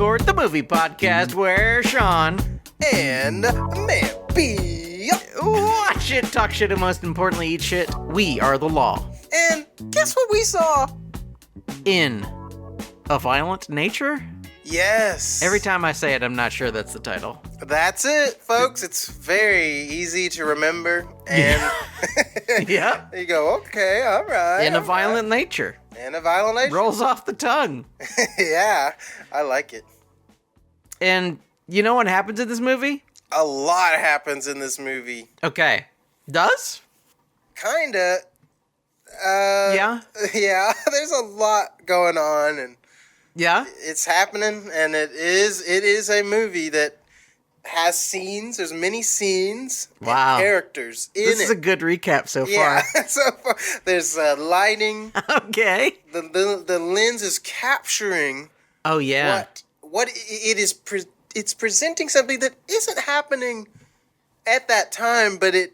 Record, the movie podcast where Sean and Mampy watch it, talk shit, and most importantly, eat shit. We are the law. And guess what we saw? In A Violent Nature? Yes. Every time I say it, I'm not sure that's the title. That's it, folks. It's very easy to remember. And yeah. You go, okay, all right. In A Violent Nature. In A Violent Nature. Rolls off the tongue. Yeah, I like it. And you know what happens in this movie? A lot happens in this movie. Okay. Does? Kinda. Yeah? Yeah, there's a lot going on, and yeah, it's happening, and it is a movie that has scenes. There's many scenes wow. and characters in it. This is a good recap so far. Yeah, so far. There's lighting. Okay. The lens is capturing. Oh yeah. What it is. It's presenting something that isn't happening at that time, but it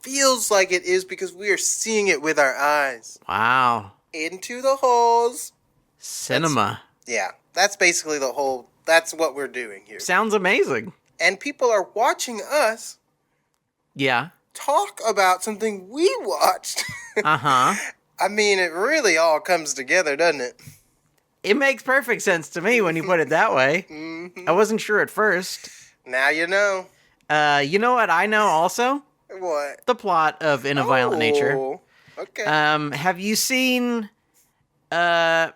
feels like it is because we are seeing it with our eyes. Wow. Into the holes. Cinema. That's basically the whole. That's what we're doing here. Sounds amazing. And people are watching us. Yeah. Talk about something we watched. Uh-huh. I mean, it really all comes together, doesn't it? It makes perfect sense to me when you put it that way. Mm-hmm. I wasn't sure at first. Now you know. You know what I know also? What? The plot of In a Violent Nature. Okay. Have you seen Friday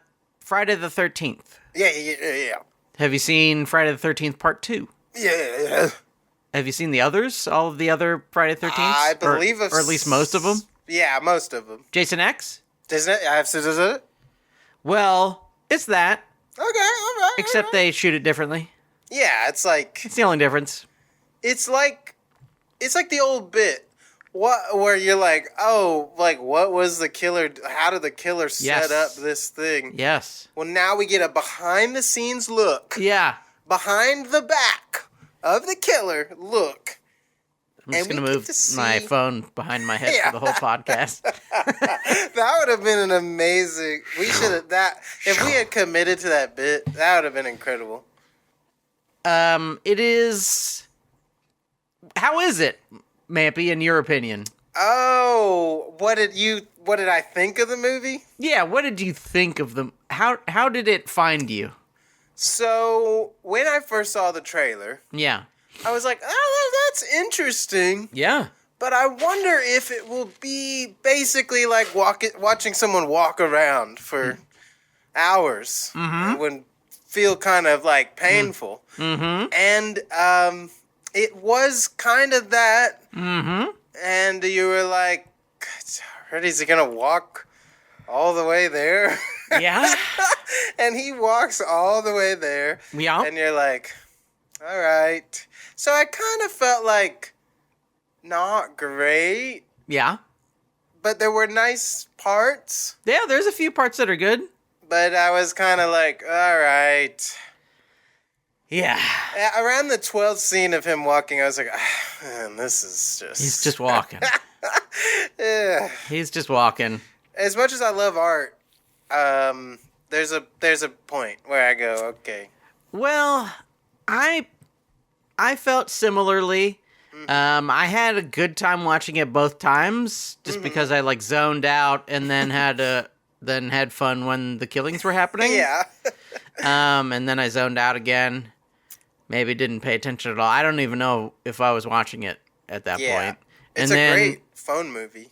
the 13th? Yeah. Have you seen Friday the 13th Part 2? Yeah. Have you seen the others? All of the other Friday the 13th? I believe or at least most of them? Yeah, most of them. Jason X? Isn't it? Is it? Well, it's that. Okay, all right. Except they shoot it differently. Yeah, it's like... It's the only difference. It's like the old bit. Where you're like, oh, like, what was the killer... How did the killer set up this thing? Yes. Well, now we get a behind-the-scenes look. Yeah. Behind the back of the killer look. I'm just going to move my phone behind my head for the whole podcast. That would have been an amazing... We should have... If we had committed to that bit, that would have been incredible. It is... How is it, Mampy, in your opinion? Oh, what did I think of the movie? Yeah, what did you think of them? How did it find you? So, when I first saw the trailer... Yeah. I was like, oh, that's interesting. Yeah. But I wonder if it will be basically like watching someone walk around for hours. Mm-hmm. It would feel kind of like painful. Mm-hmm. And it was kind of that. Mm-hmm. And you were like, is he going to walk all the way there? Yeah. And he walks all the way there. Yeah. And you're like, all right. So I kind of felt like not great. Yeah. But there were nice parts. Yeah, there's a few parts that are good. But I was kind of like, all right. Yeah. Around the 12th scene of him walking, I was like, man, this is just... He's just walking. Yeah. He's just walking. As much as I love art, there's a point where I go, okay. Well, I felt similarly. Mm-hmm. I had a good time watching it both times, just because I like zoned out and then had fun when the killings were happening. Yeah. And then I zoned out again. Maybe didn't pay attention at all. I don't even know if I was watching it at that point. It's a great phone movie.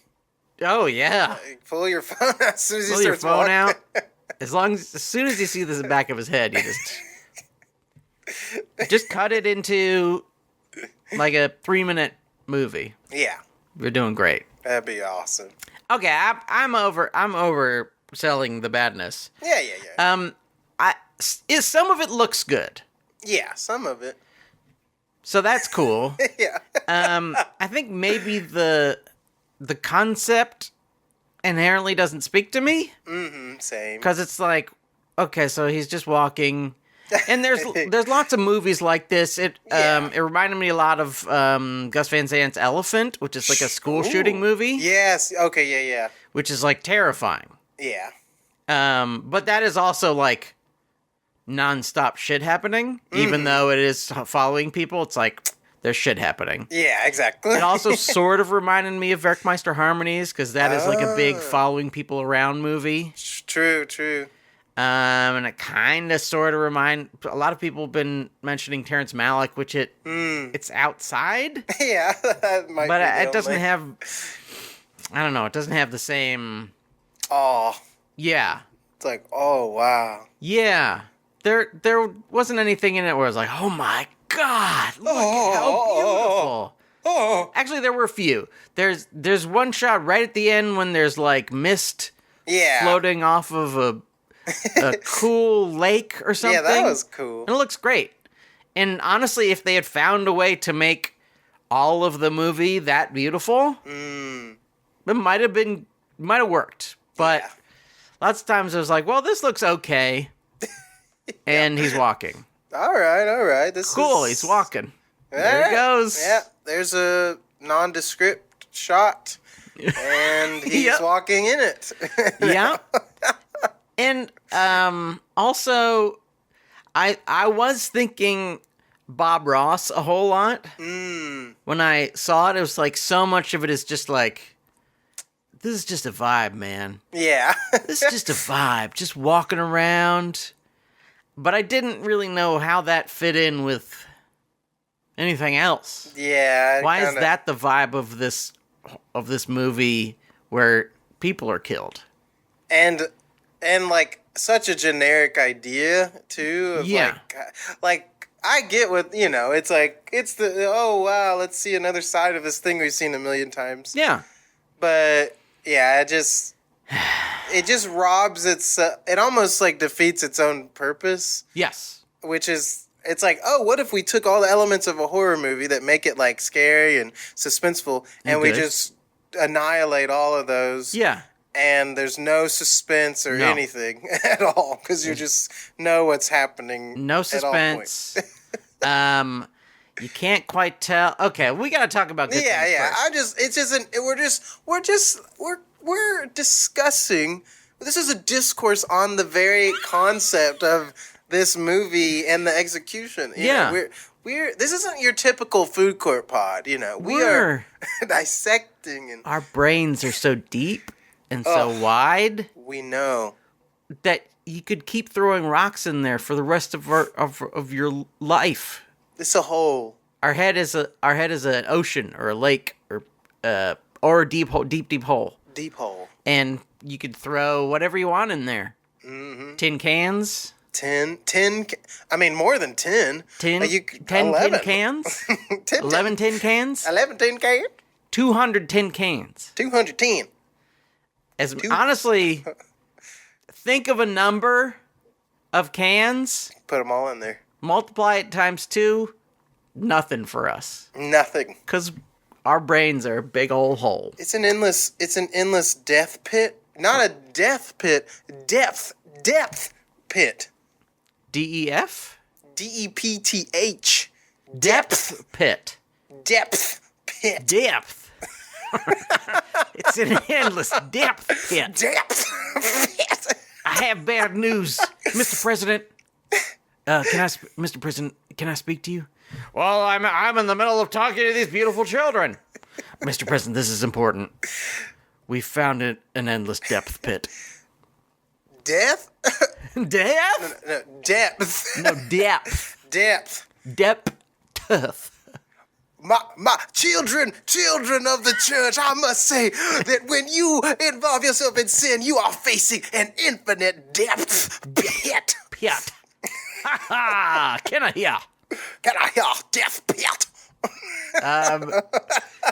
Oh yeah. Pull your phone out as soon as Pull you your start phone walking. out. As soon as you see the back of his head, you just cut it into like a 3-minute movie. Yeah. You're doing great. That'd be awesome. Okay, I'm over selling the badness. Yeah. Some of it looks good. Yeah, some of it. So that's cool. Yeah. I think maybe the concept inherently doesn't speak to me. Mm-hmm, same. Because it's like, okay, so he's just walking. And there's lots of movies like this. It reminded me a lot of Gus Van Sant's Elephant, which is like a school shooting movie. Yes. Okay. Yeah. Which is like terrifying. Yeah. But that is also like nonstop shit happening, even though it is following people. It's like, there's shit happening. Yeah, exactly. It also sort of reminded me of Werkmeister Harmonies, because that is like a big following people around movie. True. And it kind of sort of a lot of people have been mentioning Terrence Malick, which it's outside. Yeah, that might but be it doesn't have, I don't know, it doesn't have the same. Oh. Yeah. It's like, oh, wow. Yeah. There wasn't anything in it where I was like, oh my God, look how beautiful. Oh. Actually, there were a few. There's one shot right at the end when there's like mist floating off of a cool lake or something. Yeah, that was cool. And it looks great. And honestly, if they had found a way to make all of the movie that beautiful, it might have worked. But lots of times I was like, well, this looks okay. And he's walking. All right. This cool, he's walking. There he goes. Yeah, there's a nondescript shot. And he's walking in it. Yeah. And also, I was thinking Bob Ross a whole lot. When I saw it, it was like so much of it is just like, this is just a vibe, man. Yeah. This is just a vibe, just walking around. But I didn't really know how that fit in with anything else. Yeah. Why is that the vibe of this movie where people are killed? And like such a generic idea too. Of like I get what it's like. It's oh wow, let's see another side of this thing we've seen a million times. Yeah, but yeah, it just robs it almost like defeats its own purpose. Yes, which is. It's like, oh, what if we took all the elements of a horror movie that make it like scary and suspenseful, and we just annihilate all of those? Yeah. And there's no suspense or anything at all because you just know what's happening. No suspense. You can't quite tell. Okay, we got to talk about good things first. We're discussing. This is a discourse on the very concept of this movie and the execution. You know, we're this isn't your typical food court pod. We are dissecting, and our brains are so deep and so wide. We know that you could keep throwing rocks in there for the rest of your life. It's a hole. Our head is an ocean or a lake or a deep hole. Deep hole. Deep hole. And you could throw whatever you want in there. Mm-hmm. Tin cans. 10, I mean, more than 10. 10 tin cans? 11 tin cans? 11 tin cans? 200 tin cans. 210. Honestly, think of a number of cans. Put them all in there. Multiply it times 2. Nothing for us. Nothing. Because our brains are a big old hole. It's an endless death pit. Not a death pit. Depth pit. DEF? DEPTH. Depth pit. Depth pit. Depth. It's an endless depth pit. Depth pit. I have bad news, Mr. President. Mr. President, can I speak to you? Well, I'm in the middle of talking to these beautiful children. Mr. President, this is important. We found an endless depth pit. Death? Death? No, depth. No, depth. Depth. Depth. My children of the church, I must say that when you involve yourself in sin, you are facing an infinite depth pit. Pit. Ha ha! Can I hear? Death pit.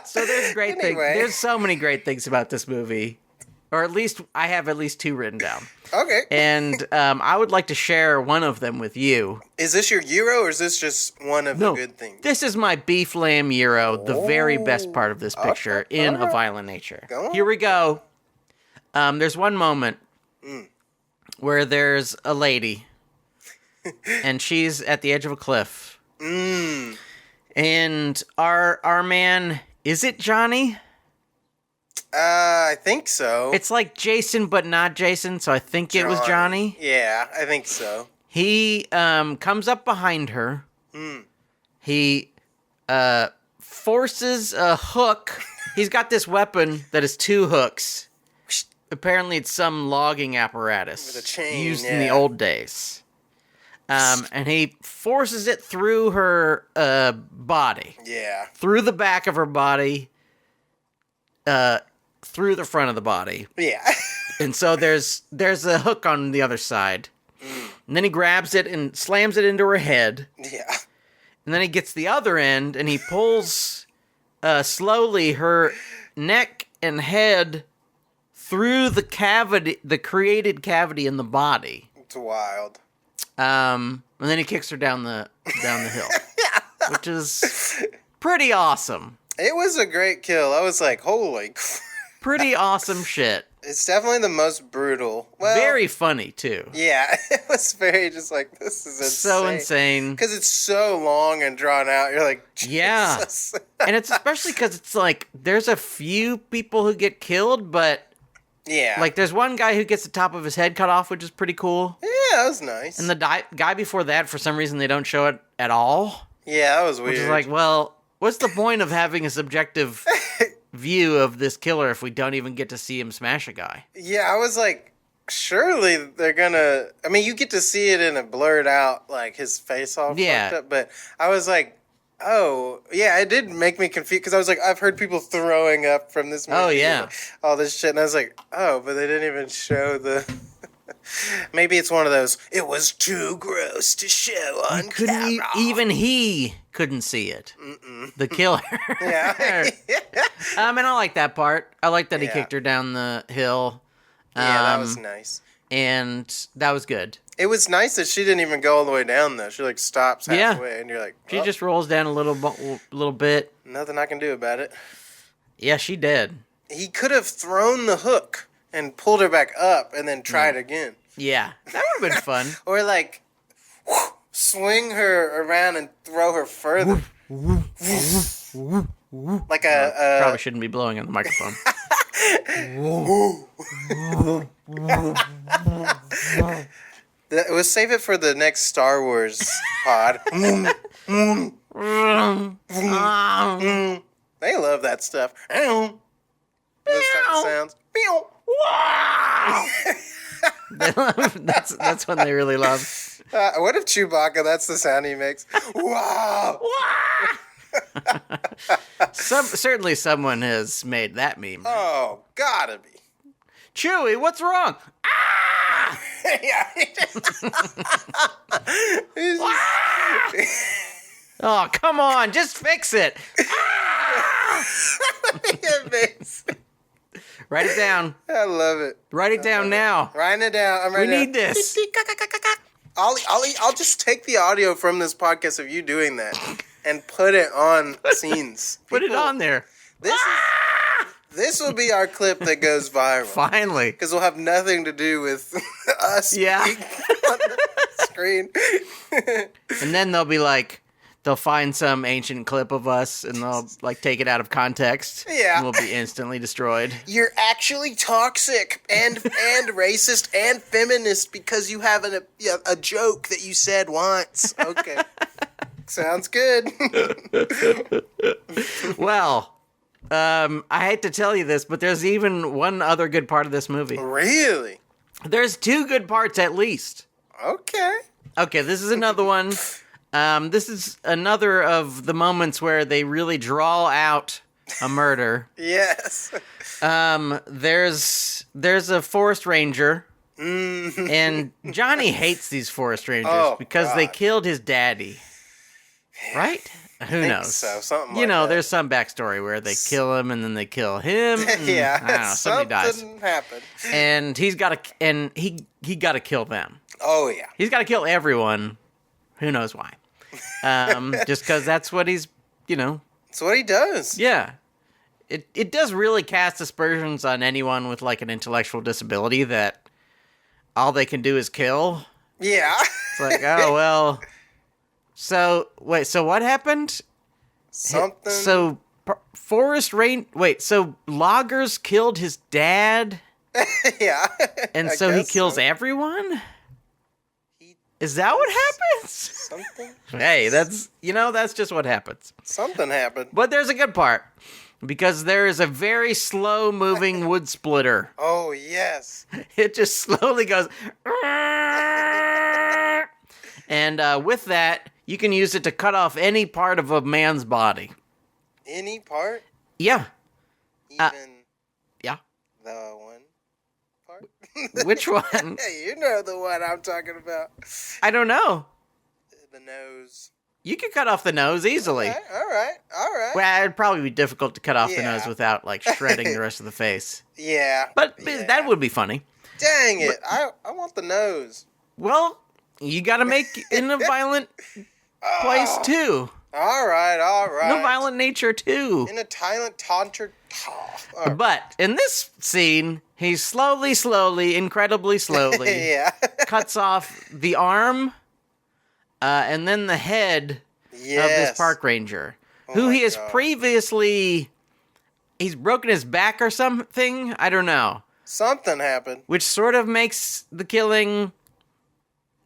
So there's great things. There's so many great things about this movie. Or at least, I have at least 2 written down. Okay. And I would like to share one of them with you. Is this your gyro, or is this just one of the good things? This is my beef lamb gyro, the very best part of this picture in A Violent Nature. Here we go. There's one moment where there's a lady, and she's at the edge of a cliff. And our man, is it Johnny? I think so. It's like Jason, but not Jason, so I think it was Johnny. Yeah, I think so. He comes up behind her. He forces a hook. He's got this weapon that is 2 hooks. Apparently, it's some logging apparatus with a chain, used in the old days. And he forces it through her body. Yeah. Through the back of her body. Through the front of the body. Yeah. And so there's a hook on the other side. And then he grabs it and slams it into her head. Yeah. And then he gets the other end and he pulls slowly her neck and head through the created cavity in the body. It's wild. And then he kicks her down the hill, which is pretty awesome. It was a great kill. I was like, holy crap. Pretty awesome shit. It's definitely the most brutal. Well, very funny, too. Yeah, it was very just like, this is insane. So insane. Because it's so long and drawn out. You're like, Jesus. Yeah. And it's especially because it's like, there's a few people who get killed, but yeah, like there's one guy who gets the top of his head cut off, which is pretty cool. Yeah, that was nice. And the guy before that, for some reason, they don't show it at all. Yeah, that was weird. Which is like, well, what's the point of having a subjective view of this killer if we don't even get to see him smash a guy? Yeah, I was like, surely they're gonna... I mean, you get to see it in a blurred out, like, his face all fucked up, but I was like, oh, yeah, it did make me confused, because I was like, I've heard people throwing up from this movie. Oh, yeah. And all this shit, and I was like, oh, but they didn't even show the... Maybe it's one of those, it was too gross to show on camera. Even he couldn't see it. The killer. Yeah. And I like that part. I like that he kicked her down the hill. Yeah, that was nice. And that was good. It was nice that she didn't even go all the way down, though. She, like, stops halfway, and you're like, She just rolls down a little bit. Nothing I can do about it. Yeah, she did. He could have thrown the hook and pulled her back up and then tried again. Yeah, that would have been fun. Or, like, swing her around and throw her further. Like Probably shouldn't be blowing on the microphone. We'll save it for the next Star Wars pod. They love that stuff. Those type of sounds. That's when they really love. What if Chewbacca, that's the sound he makes? Wow! Certainly someone has made that meme. Oh, gotta be. Chewie, what's wrong? Ah! Yeah. Oh, come on, just fix it. Ah! Write it down. I love it. Write it down now. Writing it down. I'm writing We need this. I'll just take the audio from this podcast of you doing that and put it on scenes. Put it on there. This will be our clip that goes viral. Finally. Because we'll have nothing to do with us being on the screen. And then they'll be like, they'll find some ancient clip of us and they'll like take it out of context. Yeah. And we'll be instantly destroyed. You're actually toxic and racist and feminist because you have a joke that you said once. Okay. Sounds good. Well, I hate to tell you this, but there's even one other good part of this movie. Really? There's 2 good parts at least. Okay. Okay, this is another one. This is another of the moments where they really draw out a murder. Yes. There's a forest ranger, and Johnny hates these forest rangers because they killed his daddy. Right? Who knows? So. Something like that. There's some backstory where they kill him and then they kill him. Yeah. I don't know, somebody dies. Something happened. And he got to kill them. Oh, yeah. He's got to kill everyone. Who knows why? Just because that's what he's, That's what he does. Yeah. It does really cast aspersions on anyone with like an intellectual disability that all they can do is kill. Yeah. It's like, oh, well. So what happened? Something. So so loggers killed his dad? Yeah. And so he kills everyone? Is that what happens? Something? Hey, that's just what happens. Something happened. But there's a good part. Because there is a very slow-moving wood splitter. Oh, yes. It just slowly goes... And with that, you can use it to cut off any part of a man's body. Any part? Yeah. Even Yeah. the one part? Which one? Hey, you know the one I'm talking about. I don't know. The nose. You could cut off the nose easily. All right. Well, it'd probably be difficult to cut off the Yeah. nose without, like, shredding the rest of the face. Yeah. But yeah. that would be funny. Dang it. I want the nose. Well, you gotta make in a violent place, Oh. too. All right. No violent nature, too. In a Thailand taunter. Oh. But in this scene, he slowly, incredibly slowly, Yeah. cuts off the arm and then the head of this park ranger, who my he has God. previously... He's broken his back or something? I don't know. Something happened. Which sort of makes the killing,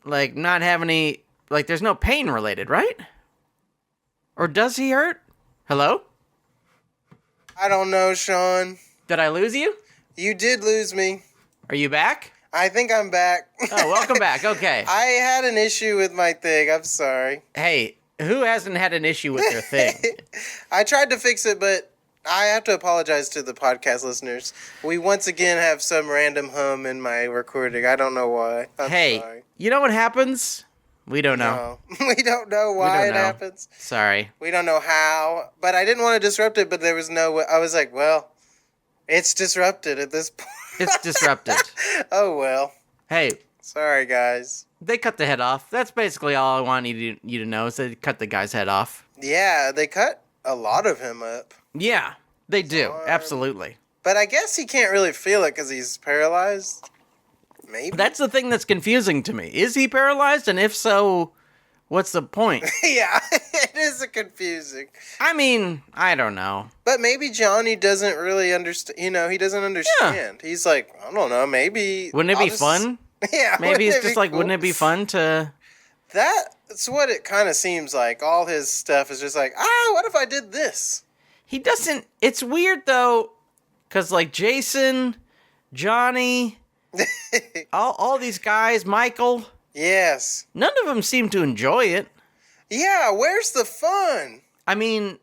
like, not have any... Like, there's no pain related, right? Or does he hurt? Hello? I don't know, Sean. Did I lose you? You did lose me. Are you back? I think I'm back. Oh, welcome back. Okay. I had an issue with my thing. I'm sorry. Hey, who hasn't had an issue with their thing? I tried to fix it, but I have to apologize to the podcast listeners. We once again have some random hum in my recording. I don't know why. I'm Hey, sorry. you know what happens? We don't know. No. We don't know why don't it know. happens. Sorry. We don't know how. But I didn't want to disrupt it, but there was no way. I was like, well, it's disrupted at this point. It's disrupted. Oh, well. Hey, Sorry, guys. they cut the head off. That's basically all I want you to know is they cut the guy's head off. Yeah, they cut a lot of him up. Yeah, they do. Sorry. Absolutely. But I guess he can't really feel it because he's paralyzed. Maybe. That's the thing that's confusing to me. Is he paralyzed? And if so, what's the point? Yeah, it is confusing. I mean, I don't know. But maybe Johnny doesn't really understand. You know, he doesn't understand. He's like, I don't know, maybe. Wouldn't it I'll be just- fun? Yeah. Maybe wouldn't it's it just be like, cool? wouldn't it be fun to... That's what it kind of seems like. All his stuff is just like, what if I did this? He doesn't... It's weird, though, because, like, Jason, Johnny, all these guys, Michael, Yes. none of them seem to enjoy it. Yeah, where's the fun? I mean,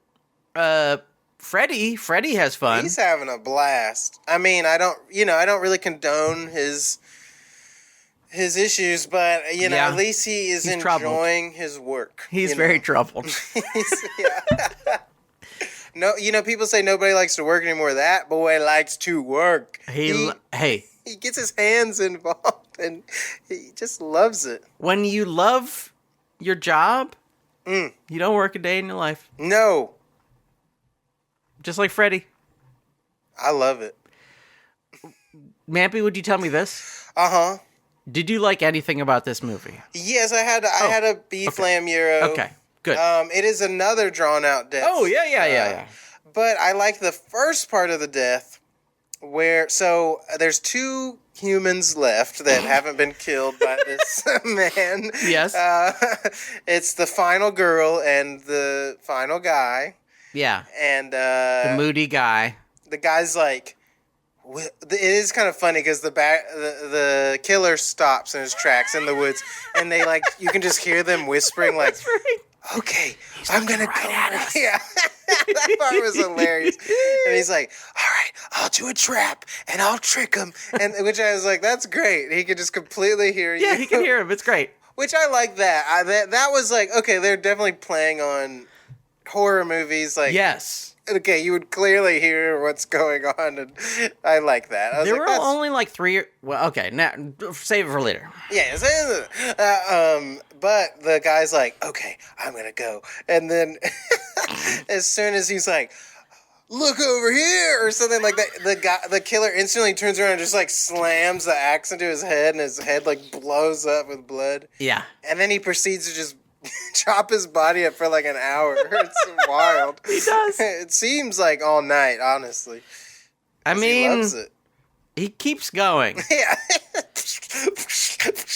Freddy has fun. He's having a blast. I mean, I don't really condone his issues, but Yeah. at least he is He's enjoying his work. He's you very know? troubled. Yeah. No, people say nobody likes to work anymore. That boy likes to work. Hey, He gets his hands involved and he just loves it. when you love your job, Mm. you don't work a day in your life. No, Just like Freddy. I love it. Mampy, would you tell me this? Uh-huh. Did you like anything about this movie? Yes, I had a beef lamb gyro. Okay, good. It is another drawn out death. Oh, yeah. But I like the first part of the death so there's two humans left that haven't been killed by this man. Yes. It's the final girl and the final guy. Yeah, And the moody guy. the guy's like, it is kind of funny because the killer stops in his tracks in the woods, and they like you can just hear them whispering like, "Okay, I'm gonna go." right at us. Yeah, that part was hilarious. And he's like, "All right, I'll do a trap and I'll trick him," and which I was like, "That's great." He could just completely hear you. Yeah, he can hear him. It's great. Which I like that. That was like, okay, they're definitely playing on horror movies. Like, Yes. okay, you would clearly hear what's going on, and I like that. I was There like, were that's, only like three... Well, okay, now, save it for later. yes. But the guy's like, okay, I'm gonna go, and then as soon as he's like, look over here or something like that, the killer instantly turns around and just like slams the axe into his head, and his head like blows up with blood, Yeah. and then he proceeds to just chop his body up for like an hour. It's wild. He does. It seems like all night, honestly. I 'Cause mean, he loves it. he keeps going. Yeah.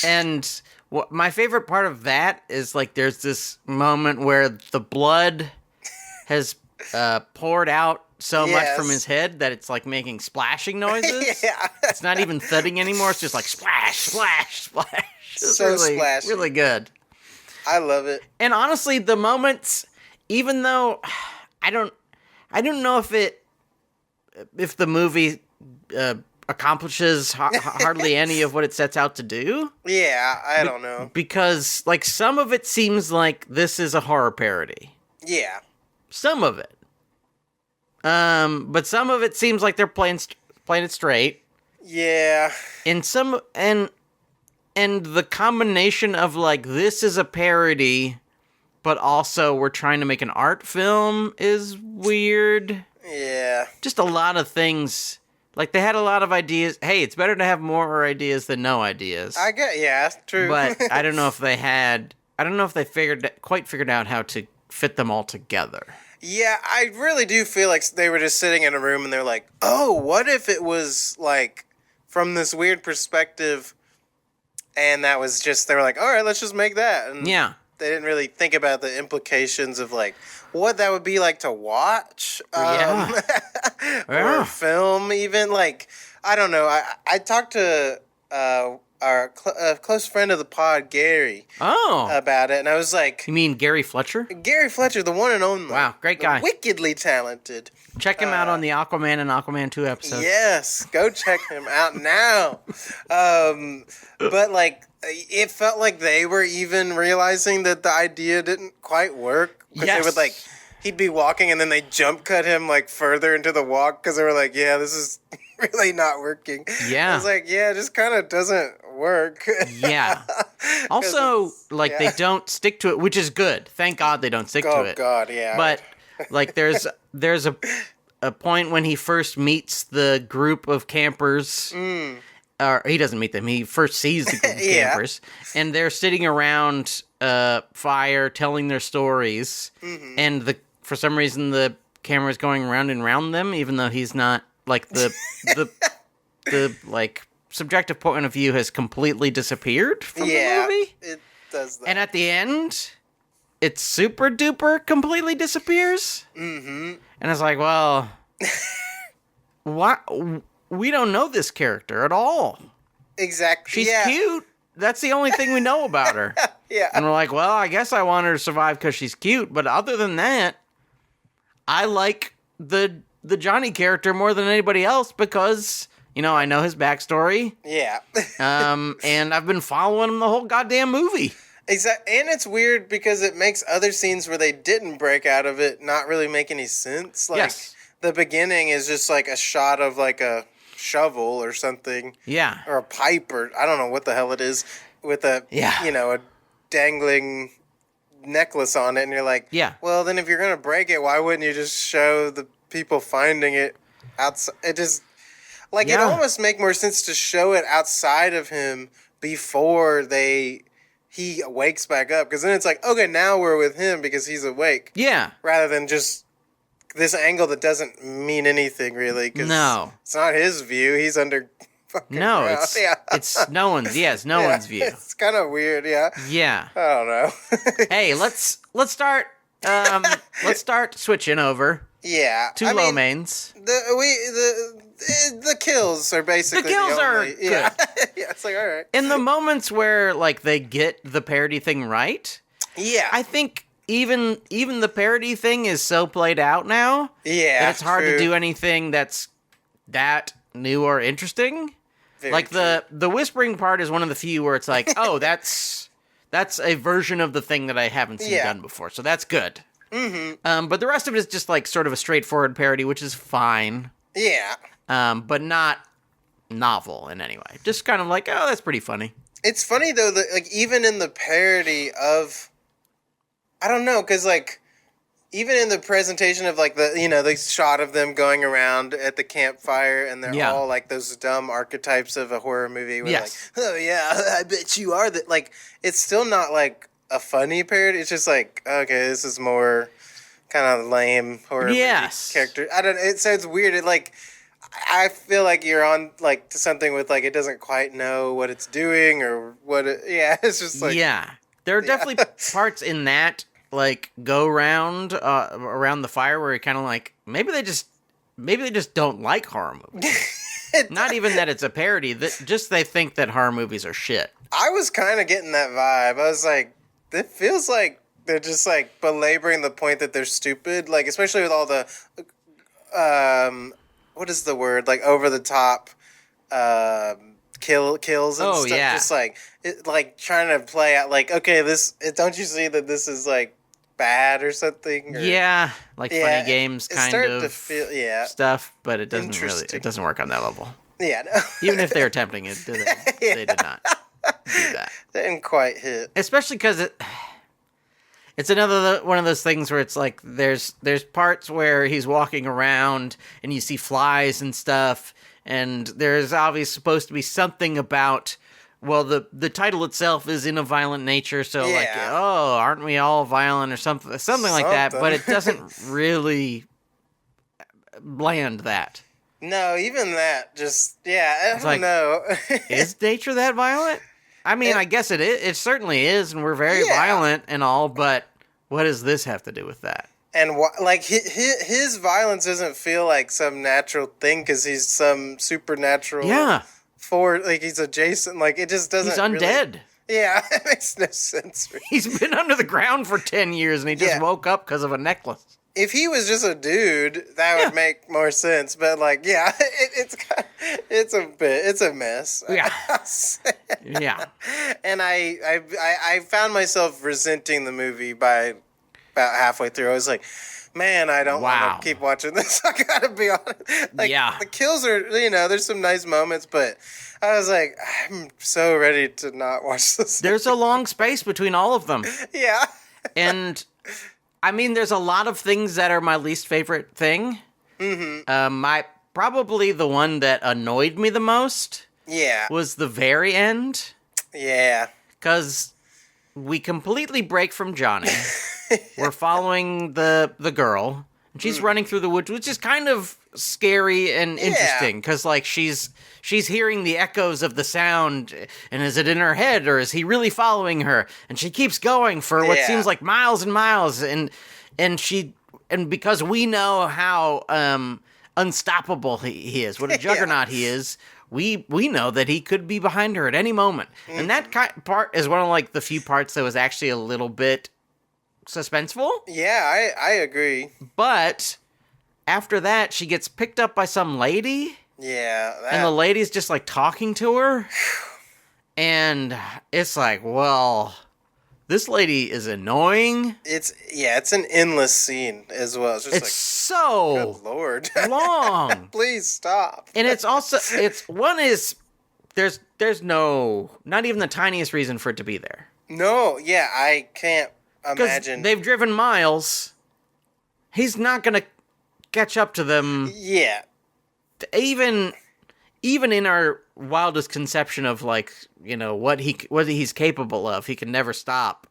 And my favorite part of that is like there's this moment where the blood has poured out so much from his head that it's like making splashing noises. Yeah. It's not even thudding anymore. It's just like splash, splash, splash. It's So really, splashy. really good. I love it. And honestly, the moments, even though I don't know if the movie accomplishes hardly any of what it sets out to do. Yeah, I don't know. Because like some of it seems like this is a horror parody. Yeah. Some of it. But some of it seems like they're playing it straight. Yeah. And the combination of like this is a parody, but also we're trying to make an art film is weird. Yeah. Just a lot of things. Like they had a lot of ideas. Hey, it's better to have more ideas than no ideas. Yeah, true. But I don't know if they quite figured out how to fit them all together. Yeah, I really do feel like they were just sitting in a room and they're like, oh, what if it was like from this weird perspective, and that was just, they were like, all right, let's just make that. And Yeah. they didn't really think about the implications of like what that would be like to watch or film even. Like, I don't know. I talked to our close friend of the pod, Gary, about it, and I was like, You mean Gary Fletcher? Gary Fletcher, the one and only. Wow, great guy. Wickedly talented. Check him out on the Aquaman and Aquaman 2 episode. Yes, go check him out now. But like, it felt like they were even realizing that the idea didn't quite work. Because they would like, he'd be walking and then they jump cut him like further into the walk because they were like, yeah, this is really not working. Yeah. I was like, yeah, it just kind of doesn't work. Yeah. Also, like they don't stick to it, which is good. Thank God they don't stick to it. Oh God, yeah. But like there's a point when he first meets the group of campers. Or he doesn't meet them. He first sees the group of campers, and they're sitting around fire telling their stories. And for some reason the camera's going round and round them, even though he's not like the like subjective point of view has completely disappeared from the movie. It does that. And at the end, it super duper completely disappears. And it's like, well, what? We don't know this character at all. Exactly. She's cute. That's the only thing we know about her. Yeah. And we're like, well, I guess I want her to survive because she's cute. But other than that, I like the Johnny character more than anybody else because, you know, I know his backstory. Yeah. And I've been following him the whole goddamn movie. Exactly. And it's weird because it makes other scenes where they didn't break out of it not really make any sense. Like, the beginning is just like a shot of like a shovel or something. Yeah. Or a pipe or I don't know what the hell it is with a, you know, a dangling necklace on it. And you're like, well, then if you're going to break it, why wouldn't you just show the people finding it outside? It just, like, it almost make more sense to show it outside of him before he wakes back up. Because then it's like, okay, now we're with him because he's awake. Yeah. Rather than just this angle that doesn't mean anything really. Cause it's not his view. He's under fucking ground. It's no one's. It's no one's view. It's kind of weird. Yeah. Yeah. I don't know. Hey, let's start. Let's start switching over. Yeah. To lo mains. The kills are basically the kills are good. Yeah. It's like all right. In the moments where like they get the parody thing right. Yeah. I think even the parody thing is so played out now. Yeah. That it's hard to do anything that's that new or interesting. Very like true. The whispering part is one of the few where it's like, oh, that's a version of the thing that I haven't seen done before. So that's good. Mm-hmm. But the rest of it is just like sort of a straightforward parody, which is fine. Yeah. But not novel in any way. Just kind of like, oh, that's pretty funny. It's funny though that like even in the parody of, I don't know, because like even in the presentation of like the shot of them going around at the campfire and they're all like those dumb archetypes of a horror movie. Where like, oh yeah, I bet you are that. Like it's still not like a funny parody. It's just like, okay, this is more kind of lame horror movie character. I don't know. So it's weird. It like, I feel like you're on like to something with like it doesn't quite know what it's doing or what it, yeah, it's just like Yeah. There are definitely parts in that like go round around the fire where you're kind of like maybe they just don't like horror movies. Not even that it's a parody, just they think that horror movies are shit. I was kind of getting that vibe. I was like, it feels like they're just like belaboring the point that they're stupid, like especially with all the what is the word? Like over the top kills and stuff. Yeah. Just like like trying to play out like, okay, don't you see that this is like bad or something? Or, yeah, like funny games kind of to feel, stuff, but it doesn't work on that level. Yeah, no. Even if they're attempting it, they did not do that. They didn't quite hit. Especially because it's another one of those things where it's like there's parts where he's walking around and you see flies and stuff, and there's obviously supposed to be something about, well, the title itself is in a violent nature, so like, oh, aren't we all violent or something like that, but it doesn't really land that. No, even that, just, I don't know. Is nature that violent? I mean, I guess it is. It certainly is, and we're very violent and all, but what does this have to do with that? And like his violence doesn't feel like some natural thing because he's some supernatural. Yeah. Like he's adjacent. Like it just doesn't. He's undead. Yeah, it makes no sense. He's been under the ground for 10 years, and he just woke up because of a necklace. If he was just a dude, that would make more sense. But like, it's a mess. Yeah, yeah. And I found myself resenting the movie by about halfway through. I was like, man, I don't want to keep watching this. I gotta be honest. Like, the kills are, there's some nice moments, but I was like, I'm so ready to not watch this. There's a long space between all of them. Yeah. And I mean, there's a lot of things that are my least favorite thing. Mm-hmm. Probably the one that annoyed me the most. Yeah. Was the very end. Yeah. Because we completely break from Johnny. We're following the girl, and she's running through the woods, which is kind of scary and interesting because, like, she's hearing the echoes of the sound, and is it in her head or is he really following her? And she keeps going for what seems like miles and miles, and because we know how unstoppable he is, what a juggernaut he is. We know that he could be behind her at any moment, and that part is one of like the few parts that was actually a little bit suspenseful. Yeah, I agree. But after that, she gets picked up by some lady. Yeah. And the lady's just like talking to her. And it's like, well, this lady is annoying. It's an endless scene as well. It's just like, so good Lord. long. Please stop. And it's also, there's no, not even the tiniest reason for it to be there. No, yeah, I can't imagine. They've driven miles. He's not going to catch up to them. Yeah. Even in our wildest conception of like, what he's capable of, he can never stop.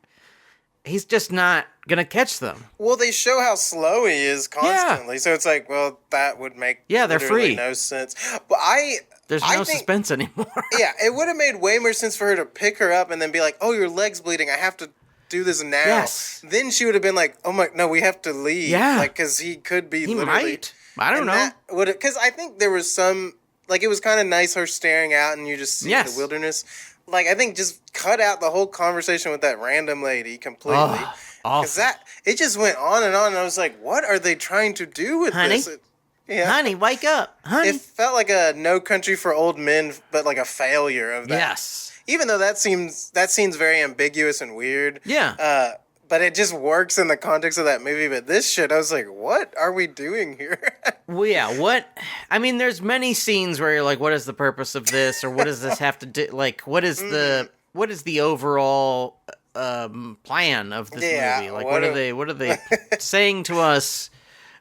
He's just not going to catch them. Well, they show how slow he is constantly. Yeah. So it's like, well, that would make they're free. No sense. But there's no suspense anymore. Yeah, it would have made way more sense for her to pick her up and then be like, oh, your leg's bleeding. I have to do this now. Yes. Then she would have been like, oh my, no, we have to leave. Yeah. Like, because he could be he literally. Might. I don't know. Because I think there was some, like, it was kind of nice her staring out and you just see the wilderness. Like, I think just cut out the whole conversation with that random lady completely. Because it just went on, and I was like, what are they trying to do with this? Honey, wake up. Honey. It felt like a No Country for Old Men, but like a failure of that. Yes. Even though that seems very ambiguous and weird. Yeah. But it just works in the context of that movie. But this shit, I was like, what are we doing here? Well, yeah, what? I mean, there's many scenes where you're like, what is the purpose of this? Or what does this have to do? Like, what is the overall plan of this movie? Like, what are they saying to us?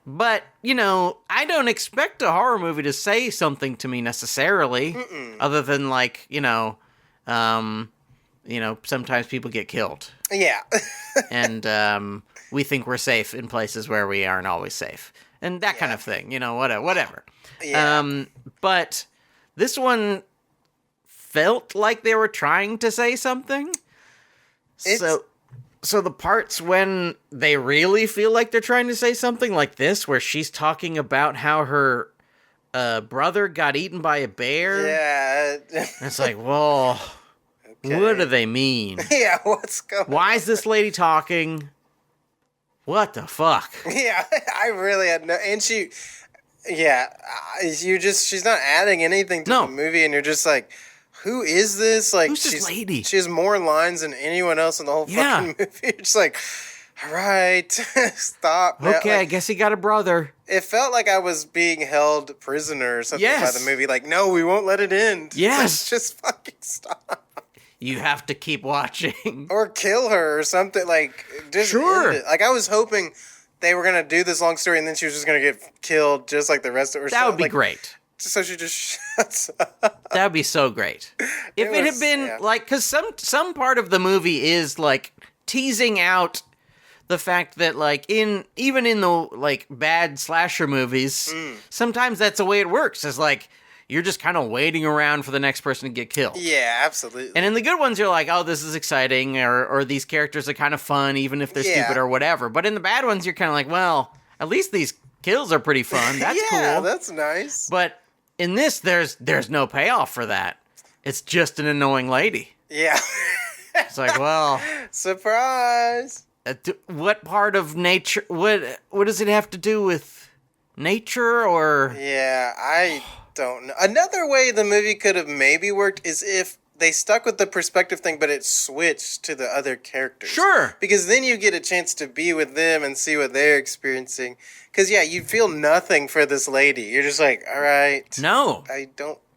But, I don't expect a horror movie to say something to me necessarily. Other than, like, sometimes people get killed. Yeah. And we think we're safe in places where we aren't always safe. and that kind of thing. Whatever. Yeah. But this one felt like they were trying to say something. So the parts when they really feel like they're trying to say something, like this, where she's talking about how her brother got eaten by a bear. Yeah. It's like, well, what do they mean? Yeah, what's going on? Why is this lady talking? What the fuck? Yeah, I really had no... And she's not adding anything to the movie, and you're just like... Who is this? Like, who's this lady? She has more lines than anyone else in the whole fucking movie. It's like, all right, stop. Okay, like, I guess he got a brother. It felt like I was being held prisoner or something by the movie. Like, no, we won't let it end. Yes. Just fucking stop. You have to keep watching. Or kill her or something. Like, just end it. Like, I was hoping they were going to do this long story and then she was just going to get killed just like the rest of her. That would be great. So she just shuts up. That would be so great. If it had been like, because some part of the movie is like teasing out the fact that like even in the like bad slasher movies, sometimes that's the way it works. Is like you're just kind of waiting around for the next person to get killed. Yeah, absolutely. And in the good ones, you're like, oh, this is exciting, or these characters are kind of fun, even if they're stupid or whatever. But in the bad ones, you're kind of like, well, at least these kills are pretty fun. That's cool. Yeah, that's nice. But in this, there's no payoff for that. It's just an annoying lady. Yeah. It's like, well, surprise. What part of nature? What does it have to do with nature? Or yeah, I don't know. Another way the movie could have maybe worked is if they stuck with the perspective thing, but it switched to the other characters. Sure. Because then you get a chance to be with them and see what they're experiencing. Because, yeah, you feel nothing for this lady. You're just like, all right. No. I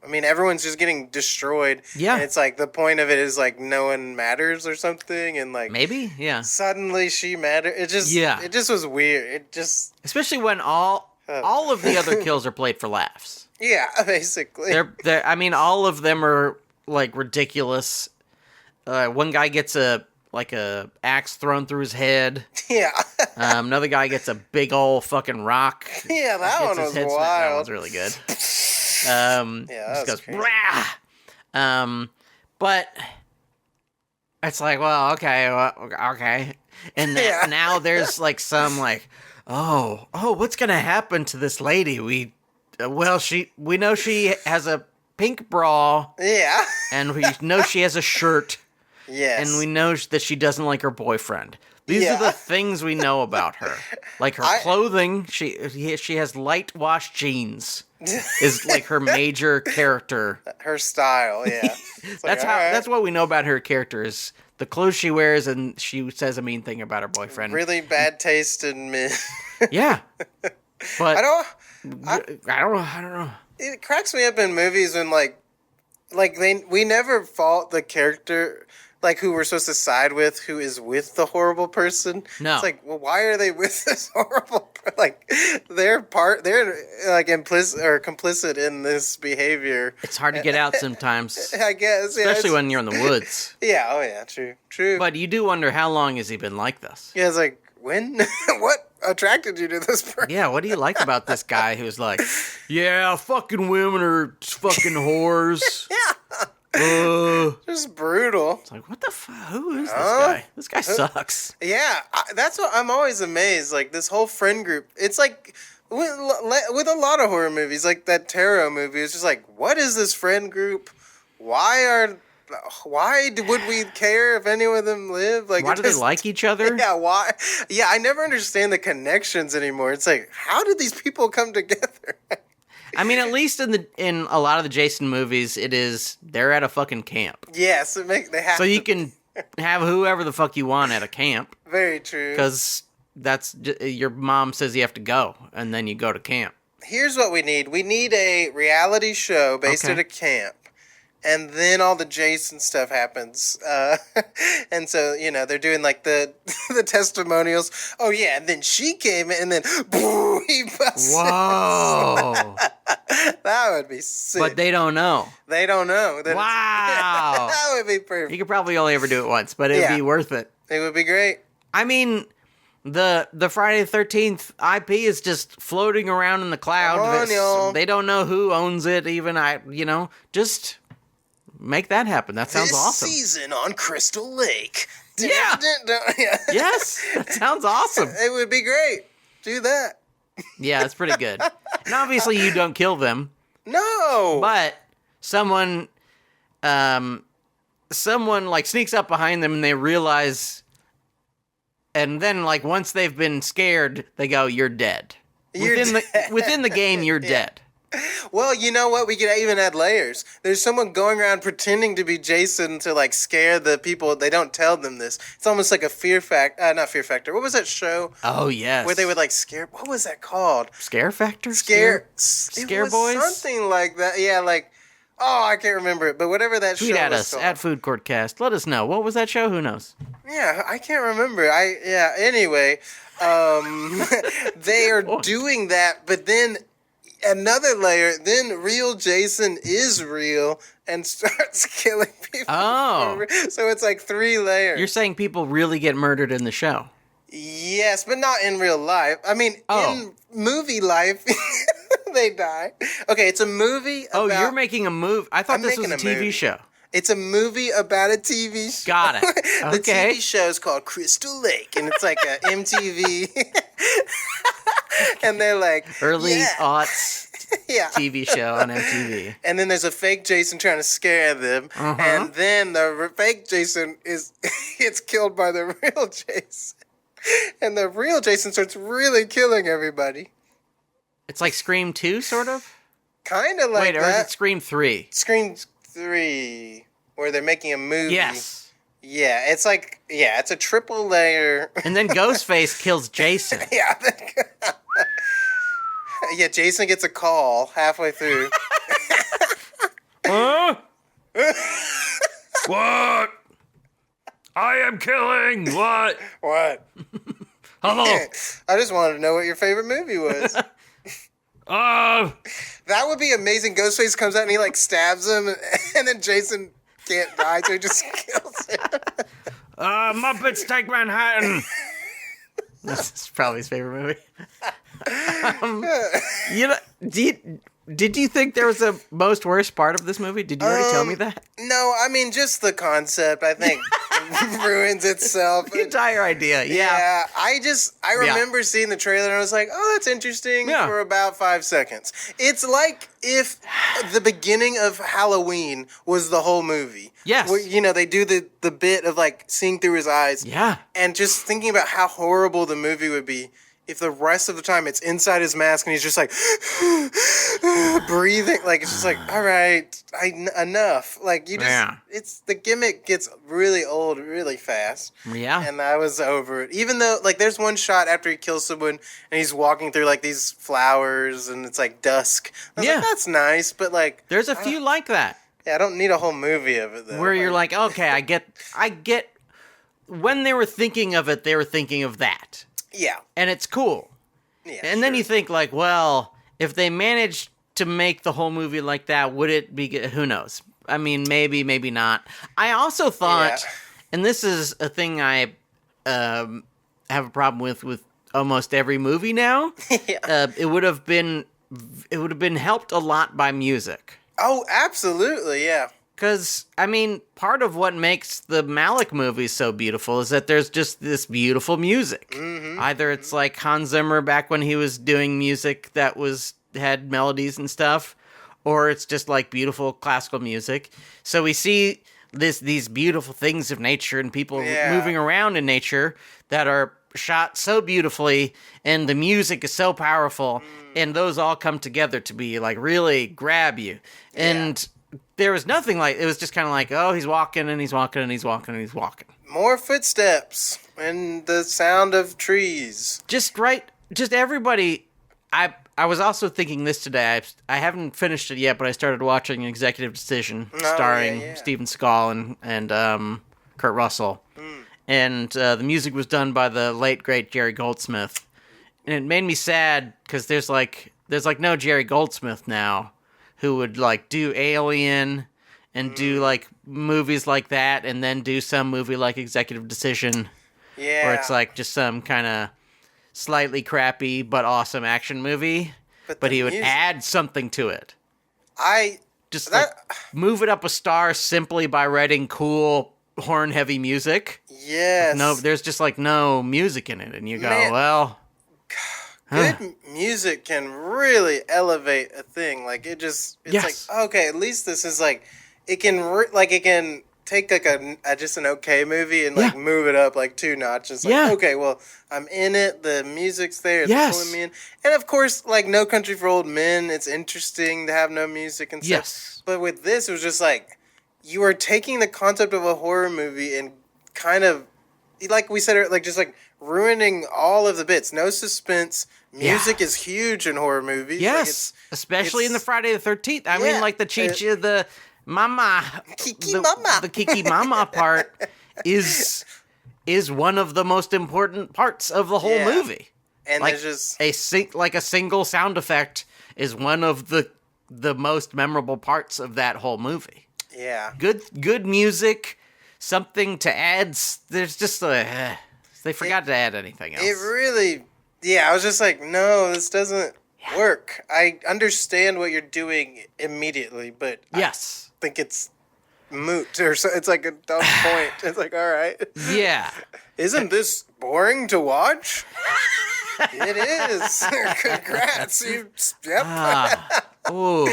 mean, everyone's just getting destroyed. Yeah. And it's like, the point of it is like, no one matters or something. And like, maybe, yeah. Suddenly she mattered. It just was weird. It just. Especially when all of the other kills are played for laughs. Yeah, basically. I mean, all of them are like ridiculous. One guy gets a axe thrown through his head. Yeah. Another guy gets a big old fucking rock. Yeah, that one was wild. That one's really good. Yeah, that was crazy. Rah! But it's like, well, okay. And now there's like some like, oh, what's gonna happen to this lady? We know she has a pink bra. Yeah. And we know she has a shirt. Yes. And we know that she doesn't like her boyfriend. These are the things we know about her. Like her clothing, she has light wash jeans. Is like her major character. Her style, yeah. That's what we know about her character is the clothes she wears, and she says a mean thing about her boyfriend. Really bad taste in men. Yeah. But I don't know. It cracks me up in movies when we never fault the character like who we're supposed to side with, who is with the horrible person. No. It's like, well, why are they with this horrible like they're like implicit or complicit in this behavior. It's hard to get out sometimes. I guess. Especially when you're in the woods. Yeah, oh yeah, true. But you do wonder how long has he been like this? Yeah, it's like, when? What attracted you to this person? Yeah, what do you like about this guy who's like, yeah, fucking women are fucking whores. Yeah. Just brutal. It's like, what the fuck? Who is this guy? This guy sucks. Yeah, that's what I'm always amazed. Like, this whole friend group, it's like, with a lot of horror movies, like that Tarot movie, it's just like, what is this friend group? Why would we care if any of them live? Like, why do they like each other? Yeah, why? Yeah, I never understand the connections anymore. It's like, how did these people come together? I mean, at least in a lot of the Jason movies, they're at a fucking camp. Yes, they have. So you can have whoever the fuck you want at a camp. Very true. Because your mom says you have to go, and then you go to camp. Here's what we need. We need a reality show based at a camp. And then all the Jason stuff happens. And so, they're doing like the testimonials. Oh, yeah. And then she came in and then, boo, he busts. Whoa. That would be sick. But they don't know. They don't know. Wow. That would be perfect. You could probably only ever do it once, but it would be worth it. It would be great. I mean, The Friday the 13th IP is just floating around in the cloud. Come on, y'all. They don't know who owns it even. Just make that happen. That sounds awesome. This season on Crystal Lake. Yeah. Yes, that sounds awesome. It would be great. Do that. Yeah, it's pretty good. And obviously you don't kill them. No. But someone like sneaks up behind them and they realize, and then like once they've been scared, they go, "You're dead." Within the game, you're dead. Well, you know what? We could even add layers. There's someone going around pretending to be Jason to like scare the people. They don't tell them this. It's almost like a fear factor. Not Fear Factor. What was that show? Oh yes. Where they would like scare. What was that called? Scare Factor. Scare Scare it was Boys. Something like that. Yeah, like. Oh, I can't remember it, but whatever that Tweet show at was us called. at Food Court Cast. Let us know. What was that show? Who knows? Yeah, I can't remember. Anyway, they are doing that, but then another layer, then real Jason is real and starts killing people. Oh. So it's like 3 layers. You're saying people really get murdered in the show? Yes, but not in real life. I mean, in movie life, they die. Okay, it's a movie about... Oh, you're making a movie. I thought this was a TV movie. show. It's a movie about a TV show. Got it. The Okay. TV show is called Crystal Lake, and it's like a MTV. And they're like... Early yeah. aughts Yeah. TV show on MTV. And then there's a fake Jason trying to scare them. Uh-huh. And then the fake Jason gets killed by the real Jason. And the real Jason starts really killing everybody. It's like Scream 2, sort of? Kind of like Wait, that. or is it Scream 3? Scream 3, where they're making a movie. Yes. Yeah, it's like, it's a triple layer. And then Ghostface kills Jason. Yeah. Yeah, Jason gets a call halfway through. Huh? What? I am killing. What? What? Hello. I just wanted to know what your favorite movie was. That would be amazing. Ghostface comes out and he like stabs him, and then Jason can't die, so he just kills him. Muppets Take Manhattan. That's probably his favorite movie. Did you think there was a most worst part of this movie? Did you already tell me that? No, I mean just the concept. I think ruins itself. The entire idea, yeah. I remember seeing the trailer and I was like, oh, that's interesting for about 5 seconds. It's like if the beginning of Halloween was the whole movie. Yes. Where, they do the bit of like seeing through his eyes. Yeah. And just thinking about how horrible the movie would be if the rest of the time it's inside his mask and he's just like breathing, like it's just like, all right, enough. Like it's the gimmick gets really old really fast. Yeah. And I was over it. Even though like there's one shot after he kills someone and he's walking through like these flowers and it's like dusk. I was like, that's nice, but like there's a few like that. Yeah, I don't need a whole movie of it though. Where you're like, okay, I get when they were thinking of it, they were thinking of that. Yeah. And it's cool. Yeah. And then you think like, well, if they managed to make the whole movie like that, would it be good? Who knows? I mean, maybe not. I also thought, and this is a thing I have a problem with almost every movie now. It would have been helped a lot by music. Oh, absolutely, yeah. Because, I mean, part of what makes the Malick movies so beautiful is that there's just this beautiful music. Mm-hmm. Either it's like Hans Zimmer back when he was doing music that had melodies and stuff, or it's just like beautiful classical music. So we see these beautiful things of nature and people moving around in nature that are shot so beautifully, and the music is so powerful, and those all come together to be like really grab you. And there was nothing like, it was just kind of like, oh, he's walking and he's walking and he's walking and he's walking. More footsteps and the sound of trees. Just everybody. I was also thinking this today. I haven't finished it yet, but I started watching Executive Decision starring Steven Seagal and Kurt Russell. And the music was done by the late, great Jerry Goldsmith. And it made me sad because there's no Jerry Goldsmith now who would like do Alien and do like movies like that and then do some movie like Executive Decision. Yeah. Or it's like just some kind of slightly crappy but awesome action movie. But he would add something to it. Just like move it up a star simply by writing cool horn-heavy music. Yes. No, there's just like no music in it, and you go, Man. well, good music can really elevate a thing. Like it's Yes. like, okay, at least this is like it can take like just an okay movie and like move it up like 2 notches. Like, okay, well, I'm in it. The music's there. It's pulling me in. And of course, like No Country for Old Men, it's interesting to have no music and stuff. Yes. But with this, it was just like you are taking the concept of a horror movie and kind of, like we said, like just like ruining all of the bits. No suspense. Music is huge in horror movies. Yes, like especially in the Friday the 13th. I mean, like the Chichi, the Mama, the Kiki Mama part is one of the most important parts of the whole movie. And like there's just a single sound effect is one of the most memorable parts of that whole movie. Yeah. Good music, something to add. There's just they forgot to add anything else. It really, I was just like, no, this doesn't work. I understand what you're doing immediately, but yes. I think it's moot or so. It's like a dumb point. It's like, all right. Yeah. Isn't this boring to watch? It is. Congrats. Yep. Ooh.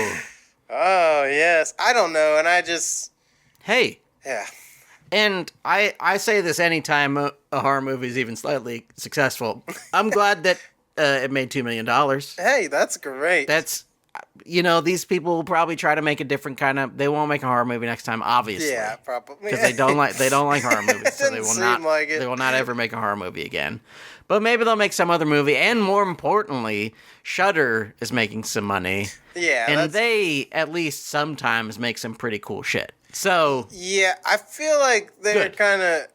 Oh, yes. I don't know. And I just. Hey. Yeah. And I say this anytime a horror movie is even slightly successful. I'm glad that it made $2 million. Hey, that's great. That's, these people will probably try to make a different kind of. They won't make a horror movie next time, obviously. Yeah, probably. Because they don't like horror movies, so they will not. Like it. They will not ever make a horror movie again. But maybe they'll make some other movie, and more importantly, Shudder is making some money. Yeah, and they at least sometimes make some pretty cool shit. So yeah, I feel like they're kind of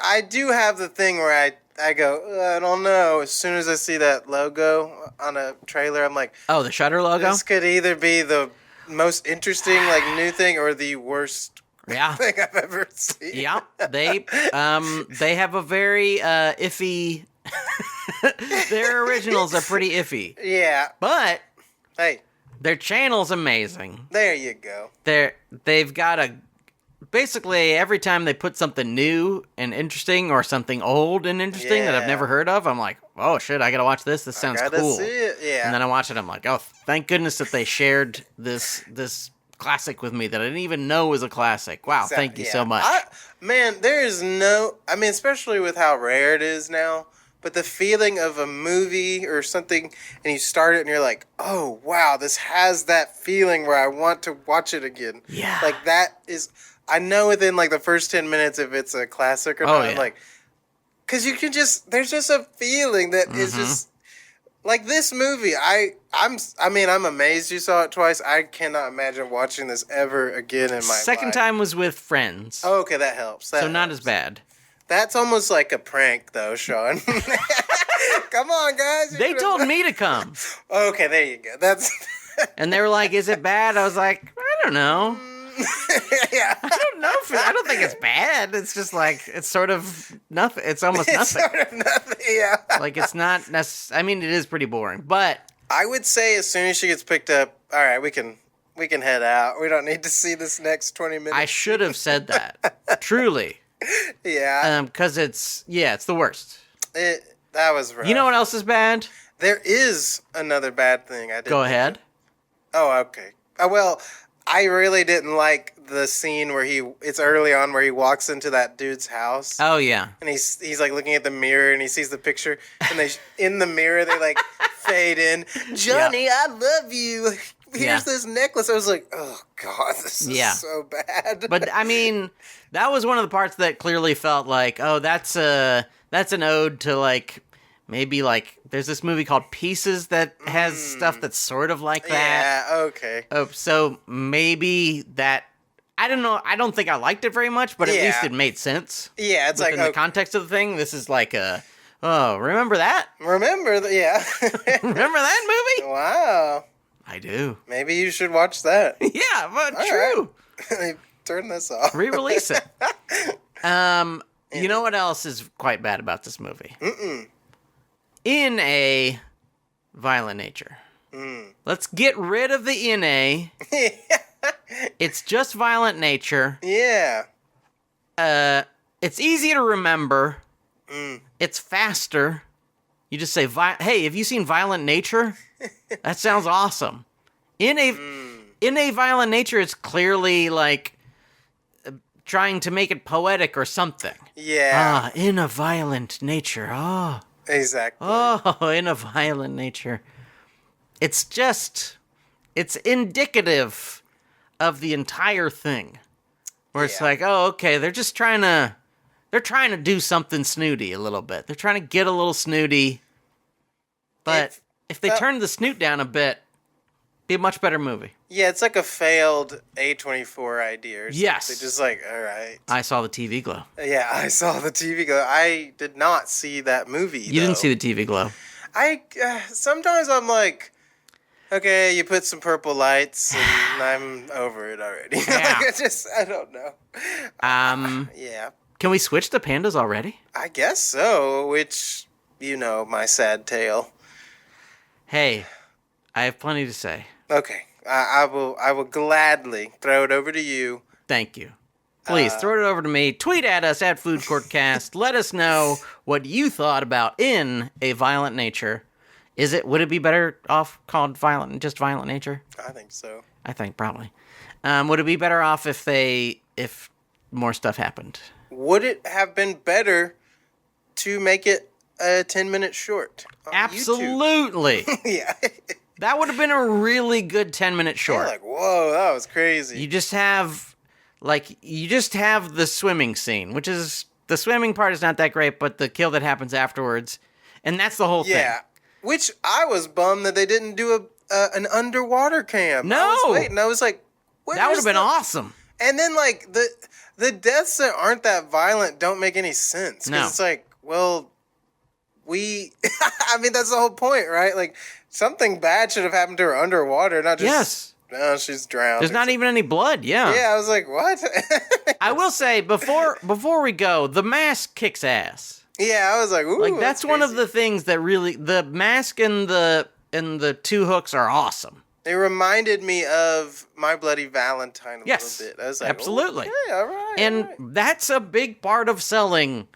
I do have the thing where I go, I don't know. As soon as I see that logo on a trailer, I'm like, oh, the Shudder logo. This could either be the most interesting like new thing or the worst thing I've ever seen. Yeah, they have a very iffy. Their originals are pretty iffy. Yeah, but hey. Their channel's amazing. There you go. They've got basically every time they put something new and interesting or something old and interesting that I've never heard of, I'm like, oh shit, I gotta watch this. This sounds cool. See it. Yeah. And then I watch it, I'm like, oh, thank goodness that they shared this classic with me that I didn't even know was a classic. Wow, thank you so much. Man, there is especially with how rare it is now. But the feeling of a movie or something, and you start it and you're like, oh, wow, this has that feeling where I want to watch it again. Yeah. Like, that is, I know within, like, the first 10 minutes if it's a classic or not. Yeah. Like, because you can there's just a feeling that is just, like, this movie, I'm amazed you saw it twice. I cannot imagine watching this ever again in my life. Second time was with friends. Oh, okay, that helps. Not as bad. That's almost like a prank, though, Sean. Come on, guys. They told me to come. Okay, there you go. That's. And they were like, "Is it bad?" I was like, "I don't know." Yeah. I don't know. I don't think it's bad. It's just like it's sort of nothing. It's almost nothing. Sort of nothing. Yeah. Like it's not necessarily. I mean, it is pretty boring, but I would say as soon as she gets picked up, all right, we can head out. We don't need to see this next 20 minutes. I should have said that. Truly. Yeah. Because it's the worst. That was rough. You know what else is bad? There is another bad thing. Go ahead. Oh, okay. Well, I really didn't like the scene where it's early on where he walks into that dude's house. Oh yeah. And he's like looking at the mirror and he sees the picture and in the mirror they like fade in. Johnny, I love you. Here's this necklace. I was like, oh, God, this is so bad. But, I mean, that was one of the parts that clearly felt like, oh, that's an ode to, like, maybe, like, there's this movie called Pieces that has stuff that's sort of like that. Yeah, okay. So maybe that, I don't know, I don't think I liked it very much, but at least it made sense. Yeah, it's like, in the context of the thing, this is like remember that? Remember Remember that movie? Wow. I do. Maybe you should watch that. Yeah, but true. Right. Turn this off. Re-release it. You know what else is quite bad about this movie? In a violent nature. Let's get rid of the NA. It's just violent nature. Yeah. It's easy to remember. It's faster. You just say, hey, have you seen Violent Nature? That sounds awesome. In a violent nature, it's clearly like trying to make it poetic or something. Yeah. In a violent nature. Oh. Exactly. Oh, in a violent nature. It's indicative of the entire thing. Where it's like, oh, okay, they're trying to do something snooty a little bit. They're trying to get a little snooty. But if they turn the snoot down a bit, be a much better movie. Yeah, it's like a failed A24 idea. Or something. Yes. They're just like, all right. I saw the TV glow. Yeah, I saw the TV glow. I did not see that movie. You didn't see the TV glow. Sometimes I'm like, okay, you put some purple lights, and I'm over it already. Yeah. I don't know. Yeah. Can we switch to pandas already? I guess so, which, my sad tale. Hey, I have plenty to say. Okay, I will gladly throw it over to you. Thank you. Please, throw it over to me. Tweet at us at FoodCourtCast. Let us know what you thought about In a Violent Nature. Would it be better off called just Violent Nature? I think so. I think probably. Would it be better off if more stuff happened? Would it have been better to make it a 10-minute short on Absolutely. YouTube? Yeah. That would have been a really good 10-minute short. You're like, whoa, that was crazy. You just have the swimming scene, which is, the swimming part is not that great, but the kill that happens afterwards, and that's the whole thing. Yeah. Which I was bummed that they didn't do an underwater cam. No. I was waiting. I was like, that would have been awesome. And then, like, the deaths that aren't that violent don't make any sense. Because it's like, well, I mean, that's the whole point, right? Like, something bad should have happened to her underwater, not just... Yes. No, she's drowned. There's not even any blood, yeah. Yeah, I was like, what? I will say, before we go, the mask kicks ass. Yeah, I was like, ooh, that's one of the things that really, the mask and the two hooks are awesome. It reminded me of My Bloody Valentine a little bit. I was like, absolutely. Okay, all right. And that's a big part of selling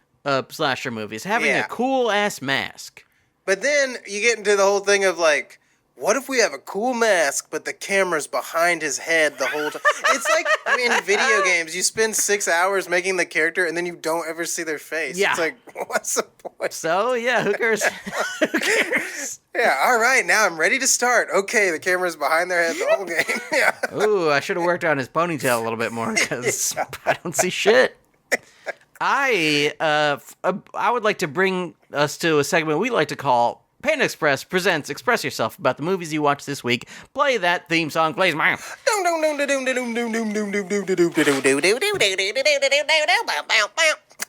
slasher movies, having a cool-ass mask. But then you get into the whole thing of, like, what if we have a cool mask, but the camera's behind his head the whole time? It's like in video games, you spend 6 hours making the character, and then you don't ever see their face. Yeah. It's like, what's the point? So, yeah, who cares? Who cares? Yeah, all right, now I'm ready to start. Okay, the camera's behind their head the whole game. Yeah. Ooh, I should have worked on his ponytail a little bit more, because I don't see shit. I would like to bring us to a segment we like to call Panda Express presents Express Yourself about the movies you watched this week. Play that theme song, please, man.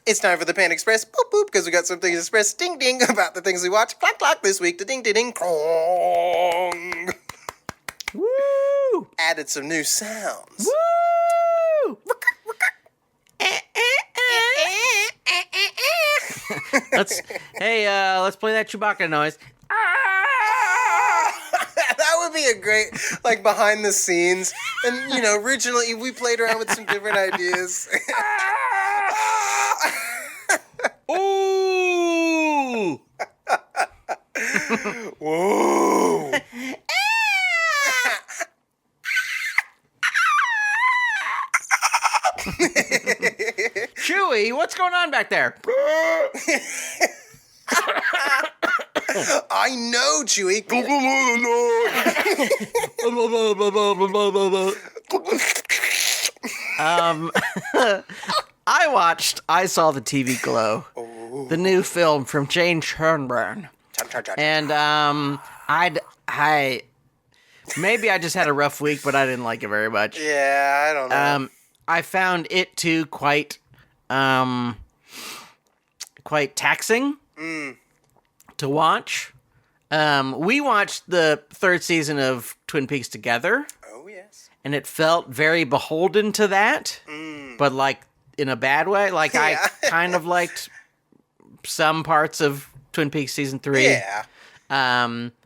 It's time for the Panda Express, boop boop, because we got something to express, ding ding, about the things we watched, clock clock this week, ding ding ding, crong. Woo! Added some new sounds. Woo! let's play that Chewbacca noise. That would be a great, like, behind the scenes. And, originally we played around with some different ideas. Ooh! Whoa! Chewie, what's going on back there? I know, Chewie. I saw the TV Glow, the new film from Jane Schoenbrunn, and maybe I just had a rough week, but I didn't like it very much. Yeah, I don't know. I found it too quite taxing to watch. We watched the third season of Twin Peaks together. Oh, yes. And it felt very beholden to that. But, like, in a bad way. Like, Yeah. I kind of liked some parts of Twin Peaks season 3. Yeah.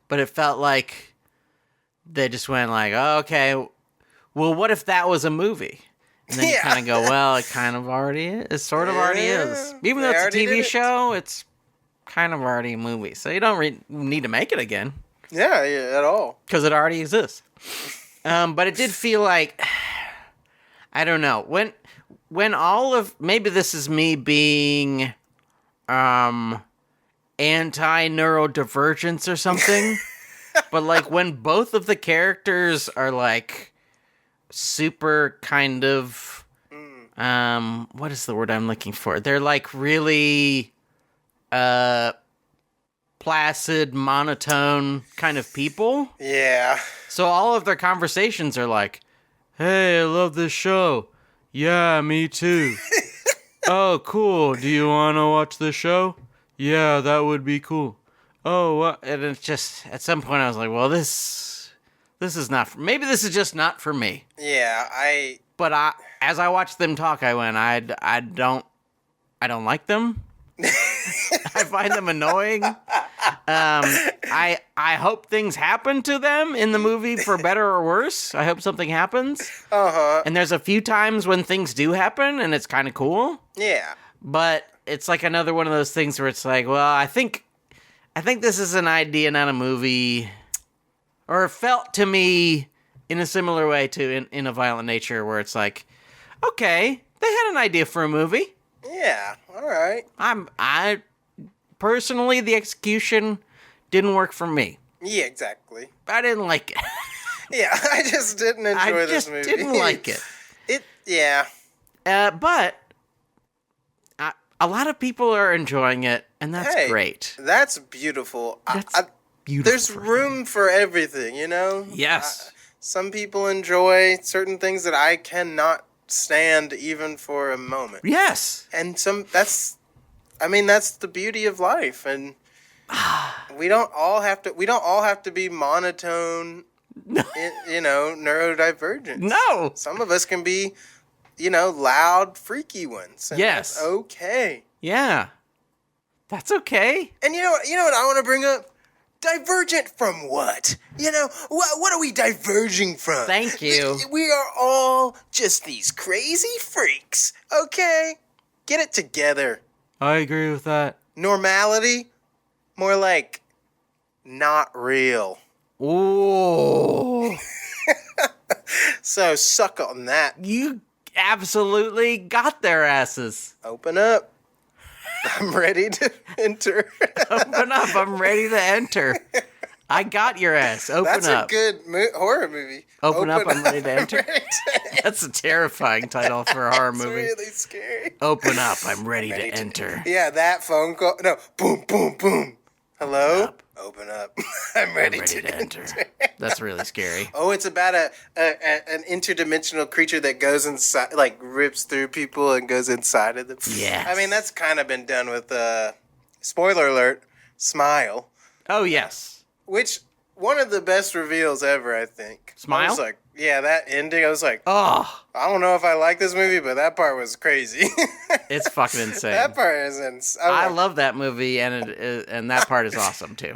But it felt like they just went like, oh, okay, well, what if that was a movie? And then you Yeah. kind of go, well, it kind of already is. It sort of already is. Even though They it's a already TV did it. show, it's kind of already a movie. So you don't need to make it again Yeah, at all. because it already exists. But it did feel like, I don't know, when all of, maybe this is me being anti-neurodivergence or something, but like when both of the characters are like super kind of what is the word I'm looking for? They're like really placid, monotone kind of people. Yeah. So all of their conversations are like, hey, I love this show. Yeah, me too. Oh, cool. Do you want to watch the show? Yeah, that would be cool. Oh, what? And it's just, at some point I was like, well, this is not, maybe this is just not for me. Yeah, But as I watched them talk, I went, I don't like them. I find them annoying. I hope things happen to them in the movie for better or worse. I hope something happens. Uh-huh. And there's a few times when things do happen, and it's kind of cool. Yeah. But it's like another one of those things where it's like, well, I think this is an idea, not a movie. Or it felt to me in a similar way to in A Violent Nature, where it's like, okay, they had an idea for a movie. Yeah. All right. I personally, the execution didn't work for me. Yeah, exactly. I didn't like it. Yeah, I just didn't enjoy this movie. I just didn't like it. Yeah. But a lot of people are enjoying it, and that's great. That's beautiful. That's beautiful. There's room for everything, you know? Yes. Some people enjoy certain things that I cannot stand even for a moment. Yes. And that's the beauty of life. And we don't all have to be monotone, neurodivergent. No. Some of us can be, loud, freaky ones. And Yes. That's okay. Yeah. That's okay. And you know what I want to bring up? Divergent from what? What are we diverging from? Thank you. We are all just these crazy freaks. Okay? Get it together. I agree with that. Normality? More like not real. Ooh. So suck on that. You absolutely got their asses. Open up. I'm ready to enter. Open up. I'm ready to enter. I got your ass. Open That's up. a good horror movie. Open up. I'm ready to enter. ready to That's a terrifying title for a horror movie. It's really scary. Open up. I'm ready to enter. Yeah, that phone call. No, boom, boom, boom. Hello? Open up. I'm ready to enter. That's really scary. Oh, it's about an interdimensional creature that goes inside, like rips through people and goes inside of them. Yes. I mean, that's kind of been done with, spoiler alert, Smile. Oh, yes. Which, one of the best reveals ever, I think. Smile? I was like, yeah, that ending, I was like, Oh, I don't know if I like this movie, but that part was crazy. it's fucking insane. That part is insane. I love that movie, and that part is awesome, too.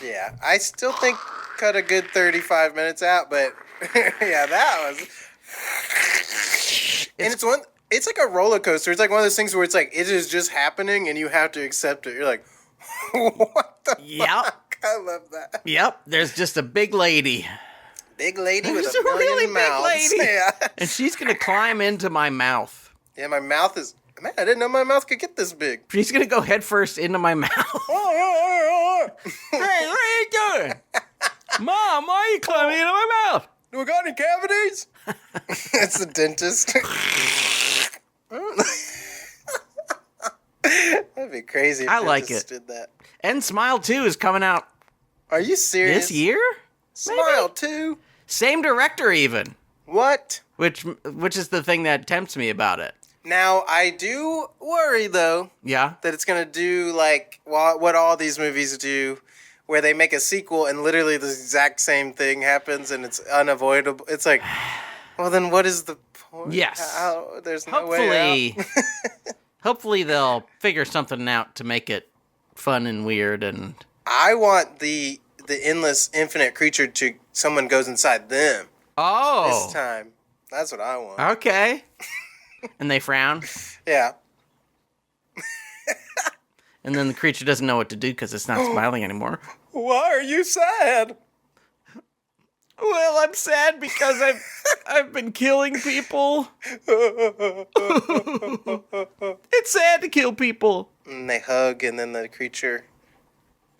Yeah. I still think cut a good 35 minutes out, but yeah, that was. And it's like a roller coaster. It's like one of those things where it's like, it is just happening and you have to accept it. You're like, what the fuck? I love that. Yep. There's just a big lady. Big lady There's with a a million really big mouths. lady. Yeah. And she's going to climb into my mouth. Yeah, my mouth is. Man, I didn't know my mouth could get this big. She's going to go headfirst into my mouth. Hey, what are you doing? Mom, why are you climbing into my mouth? Do we got any cavities? It's the dentist. That'd be crazy if I like dentists it. did that. And Smile 2 is coming out Are you serious? this year? Smile too? Same director even. What? Which is the thing that tempts me about it. Now, I do worry, though, Yeah? that it's going to do, like, what all these movies do, where they make a sequel and literally the exact same thing happens and it's unavoidable. It's like, Well, then what is the point? Yes. There's no way out. Hopefully they'll figure something out to make it fun and weird and... I want the endless, infinite creature to... Someone goes inside them. Oh. This time. That's what I want. Okay. And they frown. Yeah. And then the creature doesn't know what to do because it's not smiling anymore. Why are you sad? Well, I'm sad because I've been killing people. It's sad to kill people. And they hug, and then the creature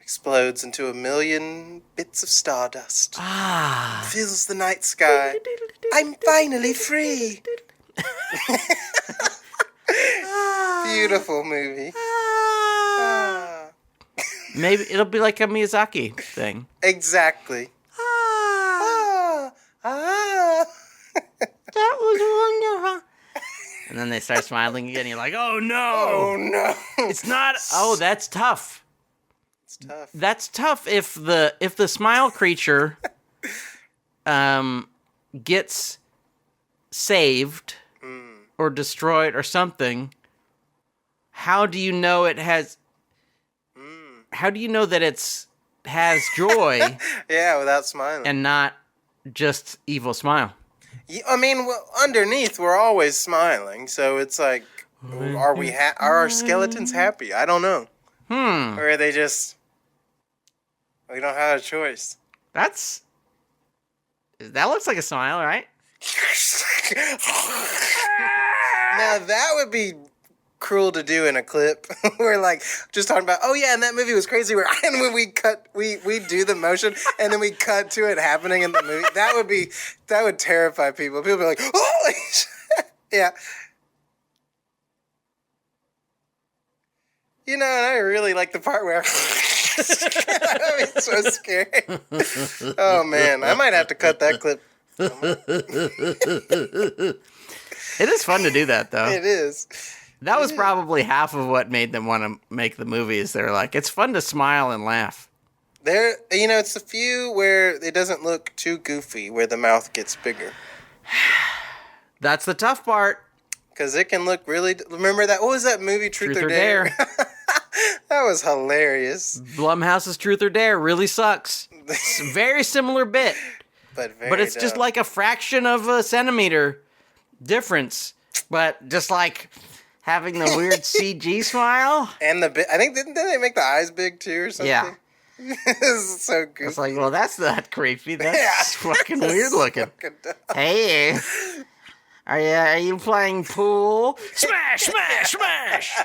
explodes into a million bits of stardust. Fills the night sky. I'm finally free. Beautiful movie. Maybe it'll be like a Miyazaki thing. Exactly. That was wonderful. And then they start smiling again. You're like, oh no. Oh no. It's not. Oh, that's tough. It's tough. That's tough if the smile creature gets saved or destroyed or something. How do you know it has? How do you know that has joy? Yeah, without smiling. And not just evil smile. I mean, well, underneath we're always smiling, so it's like, are our skeletons happy? I don't know. Or are they just? We don't have a choice. That looks like a smile, right? Now that would be cruel to do in a clip. We're like just talking about, oh yeah, and that movie was crazy. And when we cut, we do the motion, and then we cut to it happening in the movie. That would terrify people. People would be like, holy shit. Yeah. You know, and I really like the part where that would be so scary. Oh man, I might have to cut that clip. It is fun to do that, though. It is. That was probably half of what made them want to make the movies. They're like, it's fun to smile and laugh. It's the few where it doesn't look too goofy, where the mouth gets bigger. That's the tough part. Because it can look really... Remember that? What was that movie, Truth or Dare? That was hilarious. Blumhouse's Truth or Dare really sucks. It's a very similar bit. But it's just like a fraction of a centimeter difference. But just like... having the weird CG smile. And I think, didn't they make the eyes big too or something? Yeah. It's so goofy. It's like, well, that's not creepy. That's fucking weird looking. Hey. Are you playing pool? Smash, smash, smash!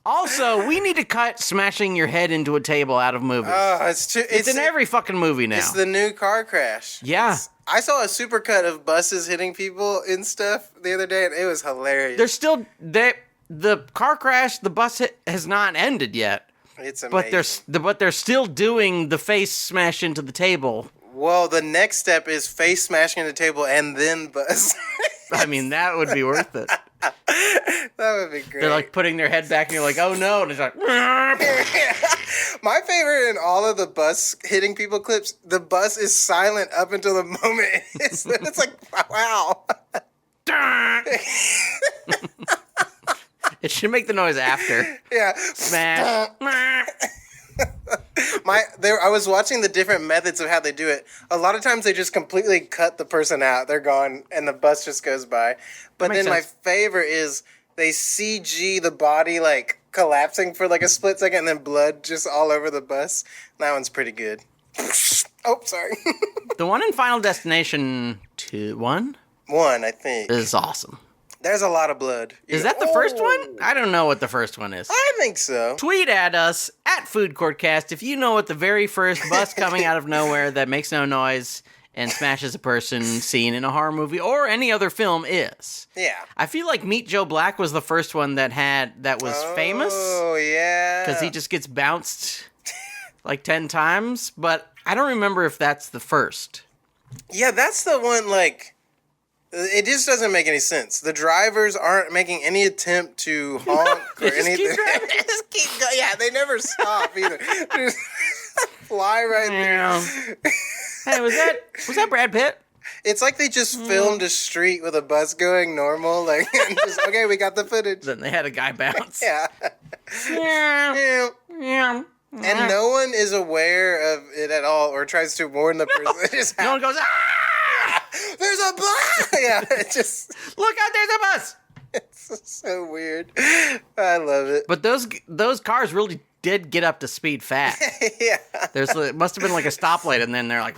Also, we need to cut smashing your head into a table out of movies. It's in every fucking movie now. It's the new car crash. Yeah. I saw a supercut of buses hitting people and stuff the other day, and it was hilarious. There's still... The car crash, the bus hit has not ended yet. It's amazing. But they're still doing the face smash into the table. Well, the next step is face smashing into the table and then bus. I mean, that would be worth it. That would be great. They're like putting their head back and you're like, oh no. And it's like... My favorite in all of the bus hitting people clips, the bus is silent up until the moment it's like, wow. It should make the noise after. Yeah. Smash. I was watching the different methods of how they do it. A lot of times they just completely cut the person out. They're gone, and the bus just goes by. But then my favorite is they CG the body like collapsing for like a split second, and then blood just all over the bus. That one's pretty good. Oh, sorry. The one in Final Destination 1, I think, is awesome. There's a lot of blood. Is that the first one? I don't know what the first one is. I think so. Tweet at us, at Food Courtcast, if you know what the very first bus coming out of nowhere that makes no noise and smashes a person scene in a horror movie or any other film is. Yeah. I feel like Meet Joe Black was the first one that was famous. Oh, yeah. Because he just gets bounced like 10 times, but I don't remember if that's the first. Yeah, that's the one, like... It just doesn't make any sense. The drivers aren't making any attempt to honk or anything. They just keep going. Yeah, they never stop either. They just fly right there. Hey, was that Brad Pitt? It's like they just filmed a street with a bus going normal, like, and just, okay, we got the footage. Then they had a guy bounce. Yeah. Yeah. Yeah. And no one is aware of it at all or tries to warn the person. It just No one goes, ah! There's a bus! Yeah, it just... Look out, there's a bus! It's so weird. I love it. But those cars really did get up to speed fast. Yeah. It must have been like a stoplight, and then they're like,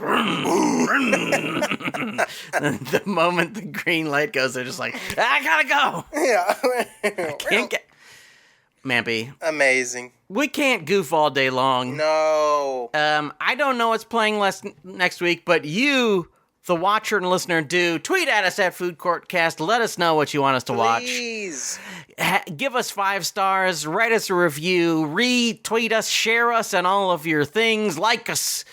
and the moment the green light goes, they're just like, I gotta go. Yeah. Can't get... Mampy, Amazing. we can't goof all day long. No. I don't know what's playing next week, but you, the watcher and listener, do. Tweet at us at Food Court Cast. Let us know what you want us to watch. Please. Give us 5 stars. Write us a review. Retweet us. Share us on all of your things. Like us.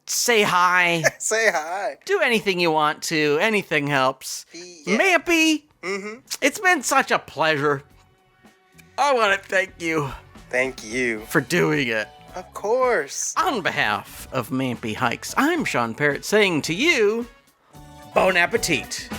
Say hi. Say hi. Do anything you want to. Anything helps. Yeah. Mampy, Mm-hmm. it's been such a pleasure. I want to thank you Thank you. for doing it. Of course. On behalf of Mampy Hikes, I'm Sean Parrott saying to you, bon appetit.